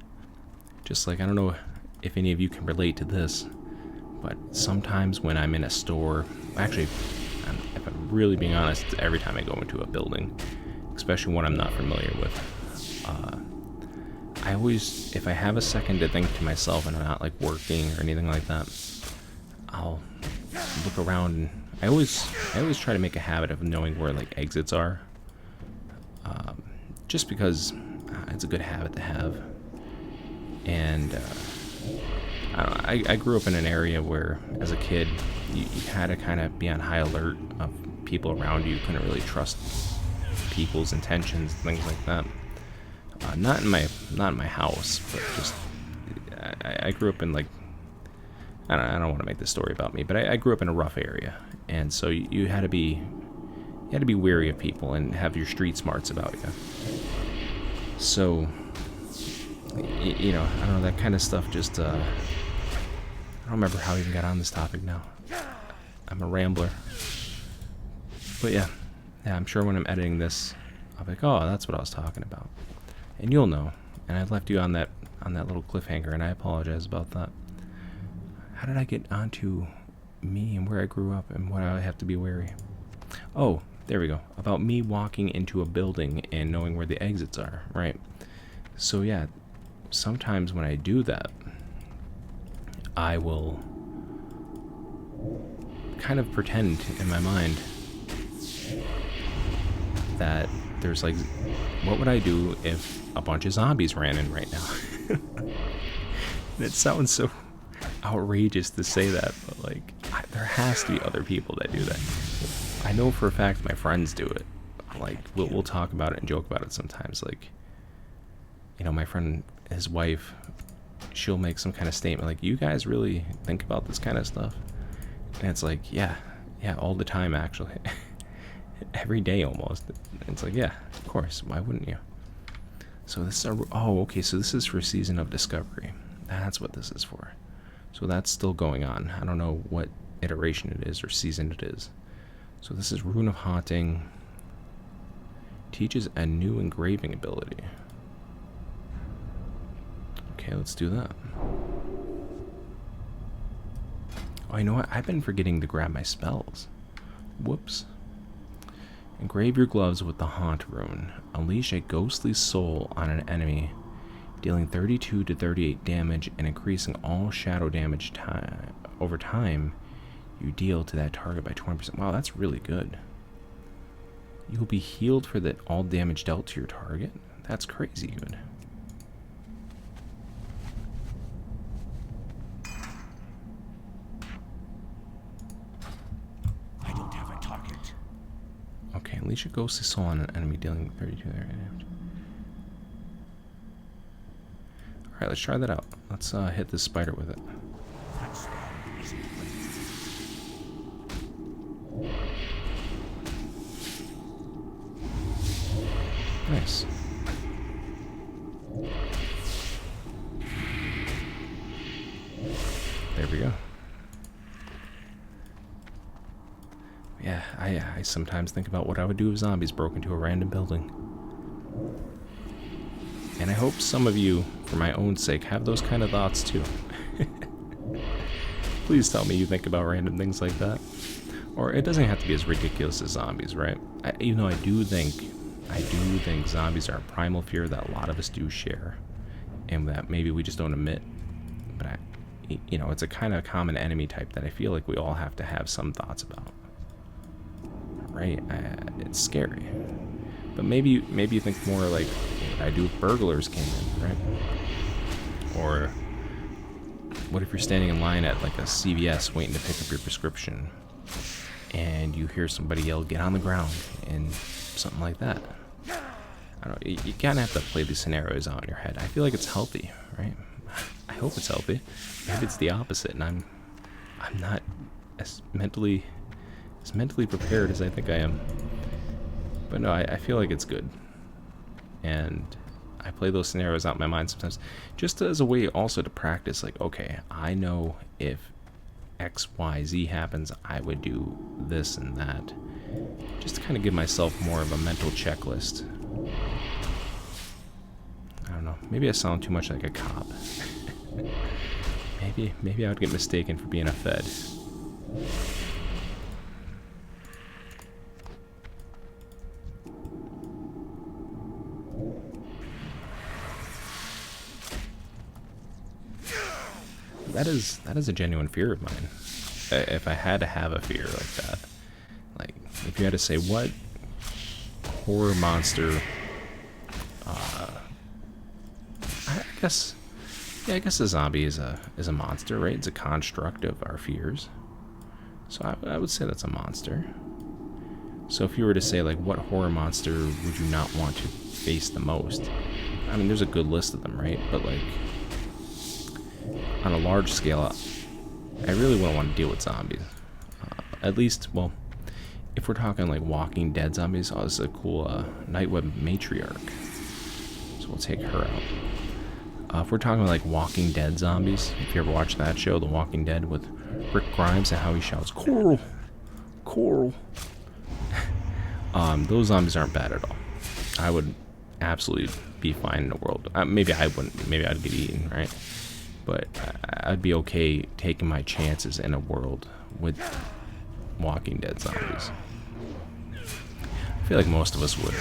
Just like, I don't know if any of you can relate to this, but sometimes when I'm in a store, actually, if I'm really being honest, it's every time I go into a building, especially one I'm not familiar with. I always, if I have a second to think to myself and I'm not, like, working or anything like that, I'll look around, and I always try to make a habit of knowing where, like, exits are. Just because it's a good habit to have. And I grew up in an area where, as a kid, you had to kind of be on high alert of people around you. You couldn't really trust people's intentions, things like that. Not in my house, but just I grew up in, like, I don't want to make this story about me, but I grew up in a rough area, and so you had to be wary of people and have your street smarts about you. So, you know, I don't know, that kind of stuff just, I don't remember how I even got on this topic now. I'm a rambler. But yeah, I'm sure when I'm editing this, I'll be like, oh, that's what I was talking about. And you'll know. And I left you on that little cliffhanger, and I apologize about that. How did I get onto me and where I grew up and what I have to be wary? Oh, there we go. About me walking into a building and knowing where the exits are, right? So yeah, sometimes when I do that, I will kind of pretend in my mind that there's like, what would I do if a bunch of zombies ran in right now? It sounds so outrageous to say that, but like, there has to be other people that do that. I know for a fact my friends do it. Like, we'll talk about it and joke about it sometimes. Like, you know, my friend, his wife, she'll make some kind of statement like, you guys really think about this kind of stuff? And it's like, yeah, all the time, actually. Every day almost. It's like, yeah, of course, why wouldn't you? So this is okay, so this is for Season of Discovery. That's what this is for. So that's still going on. I don't know what iteration it is or season it is. So this is Rune of Haunting. Teaches a new engraving ability. Okay, let's do that. Oh, you know what? I've been forgetting to grab my spells. Whoops. Engrave your gloves with the Haunt rune. Unleash a ghostly soul on an enemy, dealing 32 to 38 damage and increasing all shadow damage over time you deal to that target by 20%. Wow, that's really good. You will be healed for all damage dealt to your target. That's crazy good. I don't have a target. Okay, unleash a ghostly soul on an enemy dealing 32 damage. Alright, let's try that out. Let's hit this spider with it. Nice. There we go. Yeah, I sometimes think about what I would do if zombies broke into a random building. And I hope some of you, for my own sake, have those kind of thoughts too. Please tell me you think about random things like that. Or it doesn't have to be as ridiculous as zombies, right? Even though I do think zombies are a primal fear that a lot of us do share, and that maybe we just don't admit. But you know, it's a kind of common enemy type that I feel like we all have to have some thoughts about. Right? It's scary. But maybe you think more like what I do if burglars came in, right? Or what if you're standing in line at like a CVS waiting to pick up your prescription, and you hear somebody yell, "Get on the ground," and something like that. I don't know, you kind of have to play these scenarios out in your head. I feel like it's healthy, right? I hope it's healthy. Maybe it's the opposite, and I'm not as mentally prepared as I think I am. But no, I feel like it's good. And I play those scenarios out in my mind sometimes, just as a way also to practice, like, okay, I know if X, Y, Z happens, I would do this and that. Just to kind of give myself more of a mental checklist. I don't know, maybe I sound too much like a cop. Maybe I would get mistaken for being a Fed. That is a genuine fear of mine. If I had to have a fear like that, like if you had to say what horror monster, I guess a zombie is a monster, right? It's a construct of our fears. So I would say that's a monster. So if you were to say like what horror monster would you not want to face the most? I mean, there's a good list of them, right? But like, on a large scale, I really wouldn't want to deal with zombies. At least, well, if we're talking like Walking Dead zombies, oh, this is a cool Nightweb Matriarch. So we'll take her out. If we're talking like Walking Dead zombies, if you ever watched that show, The Walking Dead, with Rick Grimes and how he shouts, "Coral! Coral!" Those zombies aren't bad at all. I would absolutely be fine in a world. Maybe I wouldn't. Maybe I'd get eaten, right? But I'd be okay taking my chances in a world with Walking Dead zombies. I feel like most of us would.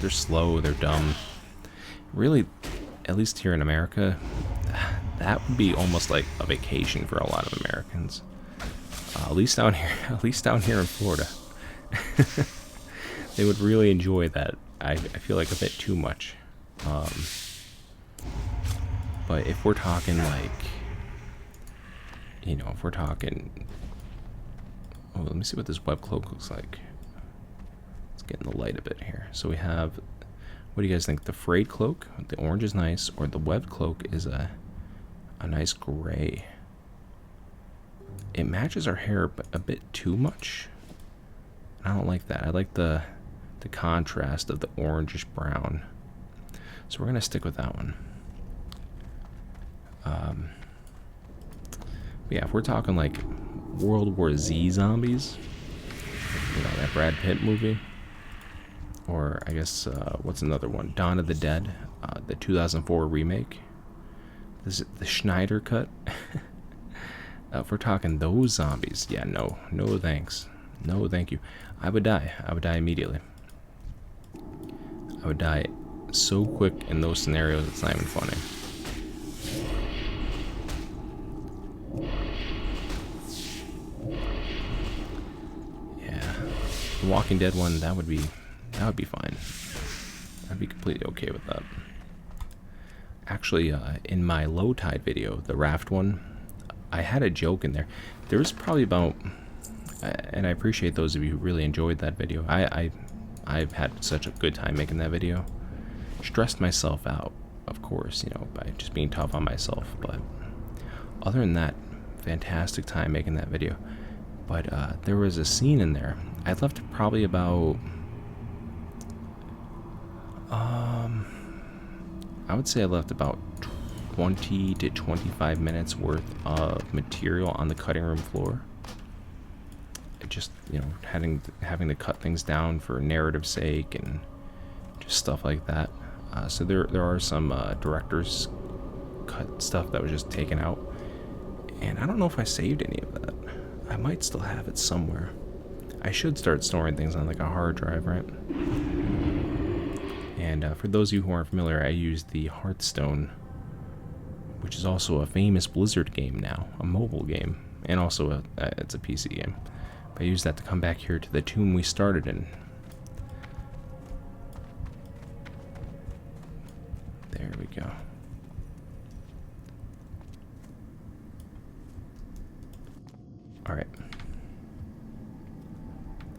They're slow, they're dumb. Really, at least here in America, that would be almost like a vacation for a lot of Americans. At least down here in Florida. They would really enjoy that. I feel like a bit too much. But if we're talking like, if we're talking, oh, let me see what this web cloak looks like. Let's get in the light a bit here. So we have, what do you guys think? The frayed cloak, the orange is nice, or the webbed cloak is a nice gray. It matches our hair a bit too much. I don't like that. I like the contrast of the orangish brown. So we're gonna stick with that one. Yeah, if we're talking like World War Z zombies, that Brad Pitt movie, or I guess what's another one? Dawn of the Dead, the 2004 remake. This is the Schneider cut. If we're talking those zombies, yeah, no thanks, no thank you. I would die immediately. I would die so quick in those scenarios, it's not even funny. Yeah, the Walking Dead one, that would be fine. I'd be completely okay with that. Actually, in my low tide video, the raft one, I had a joke in there. There was probably about, and I appreciate those of you who really enjoyed that video. I've had such a good time making that video. Stressed myself out, of course, by just being tough on myself. But other than that, fantastic time making that video. But there was a scene in there. I left probably about, I would say I left about 20 to 25 minutes worth of material on the cutting room floor. Just, having to cut things down for narrative's sake and just stuff like that. So there are some director's cut stuff that was just taken out, and I don't know if I saved any of that. I might still have it somewhere. I should start storing things on like a hard drive, right? And for those of you who aren't familiar, I use the Hearthstone, which is also a famous Blizzard game now, a mobile game, and also it's a PC game. I use that to come back here to the tomb we started in. There we go. Alright.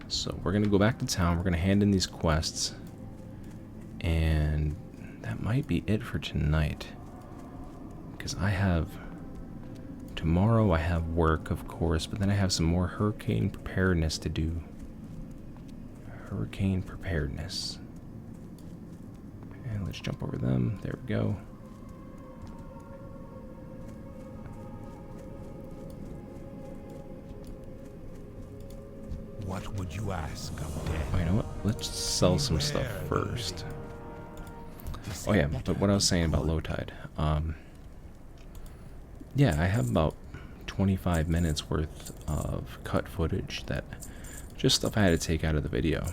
So we're going to go back to town. We're going to hand in these quests. And that might be it for tonight. Because tomorrow I have work, of course, but then I have some more hurricane preparedness to do. Hurricane preparedness. And let's jump over them. There we go. What would you ask of death? Oh, you know what? Let's sell some stuff first. Oh yeah, but what I was saying about low tide. Yeah, I have about 25 minutes worth of cut footage that just stuff I had to take out of the video.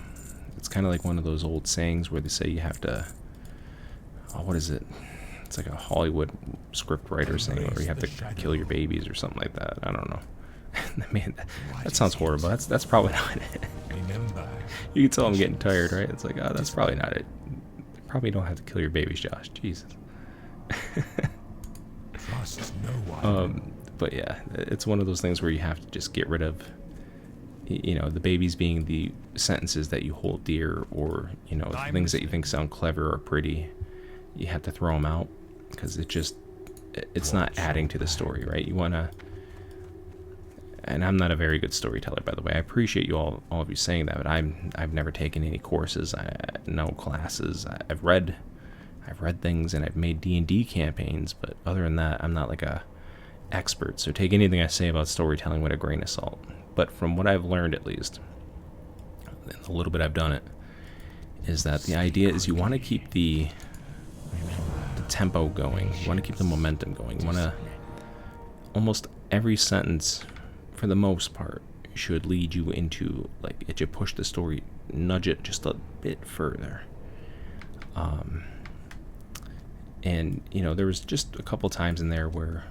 It's kind of like one of those old sayings where they say you have to, what is it? It's like a Hollywood script writer saying, or you have to kill your babies or something like that. I don't know. Man, that sounds horrible. That's probably not it. Remember, You can tell I'm getting tired, right? It's like, oh, that's probably not it. You probably don't have to kill your babies, Josh. Jesus. trust no one. But yeah, it's one of those things where you have to just get rid of, the babies being the sentences that you hold dear, or, the things that you think sound clever or pretty. You have to throw them out because it's not adding to the story, right? You want to, and I'm not a very good storyteller, by the way. I appreciate you all of you saying that, but I've never taken any courses, no classes. I've read I've read things and I've made D&D campaigns, but other than that, I'm not like a expert. So take anything I say about storytelling with a grain of salt. But from what I've learned, at least, and the little bit I've done it, is that the idea is you want to keep the tempo going. You want to keep the momentum going. You want to, almost every sentence, for the most part, should lead you into, like, it should push the story, nudge it just a bit further. And, you know, there was just a couple times in there where,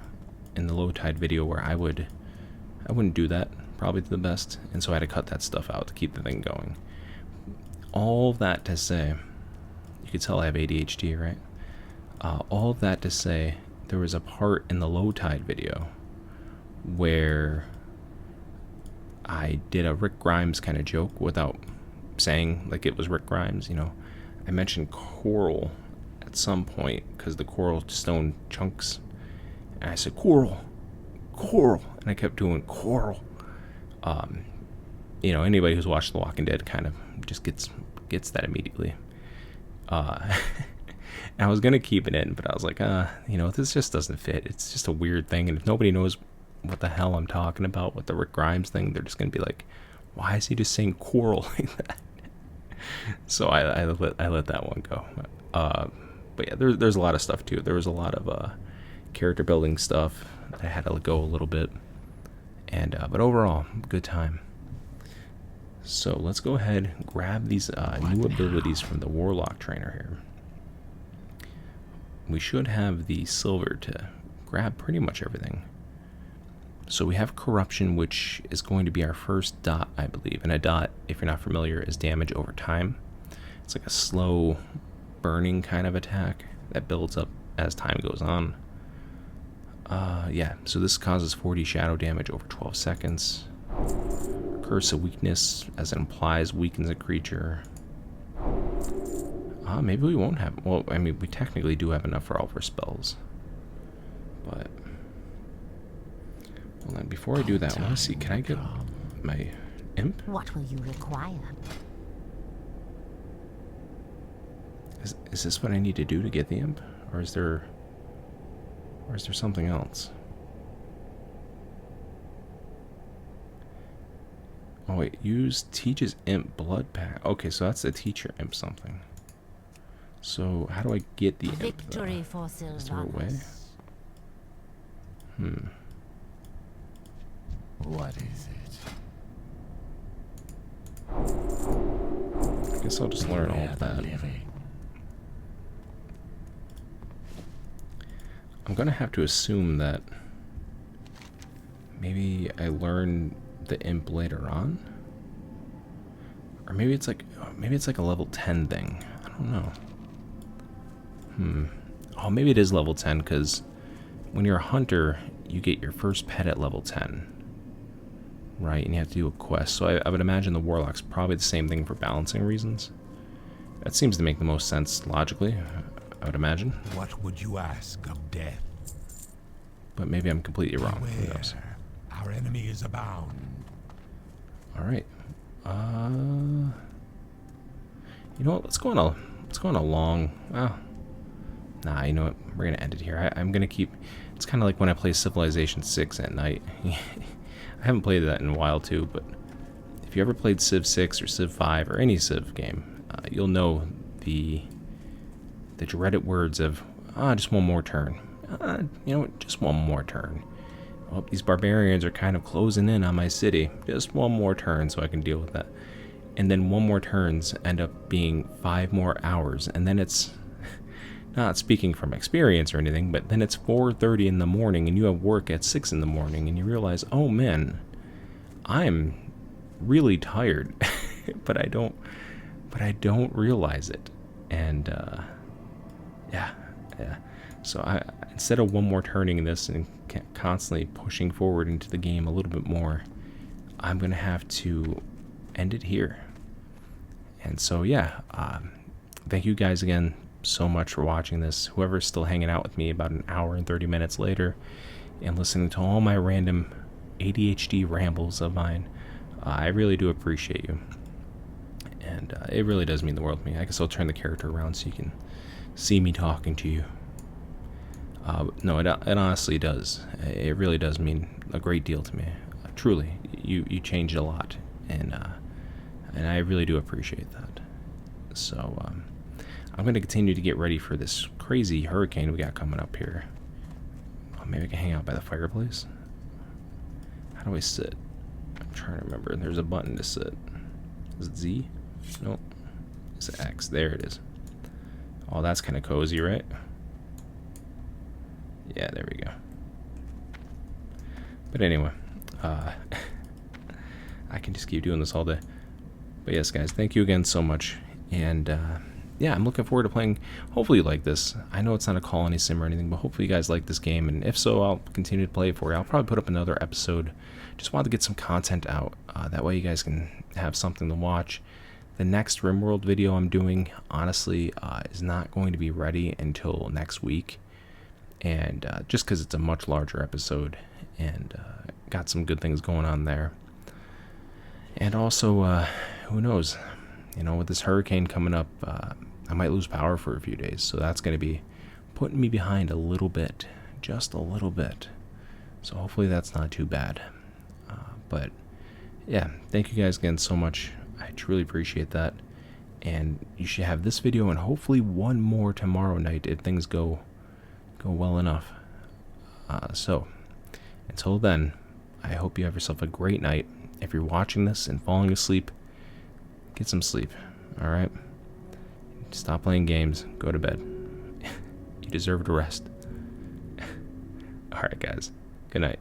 in the low tide video, where I wouldn't do that, probably to the best, and so I had to cut that stuff out to keep the thing going. All that to say, you could tell I have ADHD, right? All of that to say, there was a part in the low tide video where I did a Rick Grimes kind of joke without saying like it was Rick Grimes, you know. I mentioned coral at some point because the coral stone chunks, and I said coral, and I kept doing coral. You know, anybody who's watched The Walking Dead kind of just gets that immediately. And I was gonna keep it in, but I was like, you know, this just doesn't fit. It's just a weird thing, and if nobody knows what the hell I'm talking about with the Rick Grimes thing, they're just gonna be like, why is he just saying coral like that? So I let that one go. But yeah, there's a lot of stuff too. There was a lot of character building stuff that I had to let go a little bit, and but overall, good time. So let's go ahead and grab these new abilities from the Warlock trainer here. We should have the silver to grab pretty much everything. So we have corruption, which is going to be our first dot, I believe. And a dot, if you're not familiar, is damage over time. It's like a slow burning kind of attack that builds up as time goes on. Yeah, so this causes 40 shadow damage over 12 seconds. Curse of weakness, as it implies, weakens a creature. Maybe we won't have... Well, I mean, we technically do have enough for all of our spells. But... Hold on, before I do that, I want to see, can I get my imp? What will you require? Is this what I need to do to get the imp? Or is there something else? Oh wait, teaches imp blood pack. Okay, so that's to teach your imp something. So how do I get the Victory imp? for Is there a way? What is it? I guess I'll just learn all of that. I'm gonna have to assume that maybe I learn the imp later on, or maybe it's like a level 10 thing. I don't know. Oh, maybe it is level 10 because when you're a hunter, you get your first pet at level 10, right? And you have to do a quest. So I would imagine the Warlock's probably the same thing for balancing reasons. That seems to make the most sense logically, I would imagine. What would you ask of death? But maybe I'm completely wrong. Who knows? Beware, our enemy is abound. All right. You know what? Let's go on a long. Well, nah. You know what? We're gonna end it here. I'm gonna keep. It's kind of like when I play Civilization 6 at night. I haven't played that in a while too, but if you ever played Civ 6 or Civ 5 or any Civ game, you'll know the dreaded words of just one more turn. You know, just one more turn. Oh, these barbarians are kind of closing in on my city. Just one more turn so I can deal with that. And then one more turns end up being 5 more hours. And then it's, not speaking from experience or anything, but then it's 4:30 in the morning and you have work at 6 in the morning and you realize, oh man, I'm really tired. but I don't realize it. And yeah. So instead of one more turning in this and constantly pushing forward into the game a little bit more, I'm gonna have to end it here. And so yeah, thank you guys again so much for watching this. Whoever's still hanging out with me about an hour and 30 minutes later and listening to all my random ADHD rambles of mine, I really do appreciate you. And it really does mean the world to me. I guess I'll turn the character around so you can see me talking to you. No, it honestly does. It really does mean a great deal to me. Truly, you changed a lot, and I really do appreciate that. So I'm going to continue to get ready for this crazy hurricane we got coming up here. Oh, maybe I can hang out by the fireplace. How do I sit? I'm trying to remember. There's a button to sit. Is it Z? Nope. It's X. There it is. Oh, that's kind of cozy, right? Yeah, there we go. But anyway, I can just keep doing this all day. But yes, guys, thank you again so much. And yeah, I'm looking forward to playing. Hopefully you like this. I know it's not a colony sim or anything, but hopefully you guys like this game. And if so, I'll continue to play it for you. I'll probably put up another episode. Just wanted to get some content out. That way you guys can have something to watch. The next RimWorld video I'm doing, honestly, is not going to be ready until next week. And just because it's a much larger episode and got some good things going on there. And also, who knows, you know, with this hurricane coming up, I might lose power for a few days. So that's going to be putting me behind a little bit, just a little bit. So hopefully that's not too bad. But yeah, thank you guys again so much. I truly appreciate that. And you should have this video and hopefully one more tomorrow night if things go well enough. So until then, I hope you have yourself a great night. If you're watching this and falling asleep, get some sleep. Alright? Stop playing games. Go to bed. You deserve to rest. Alright, guys. Good night.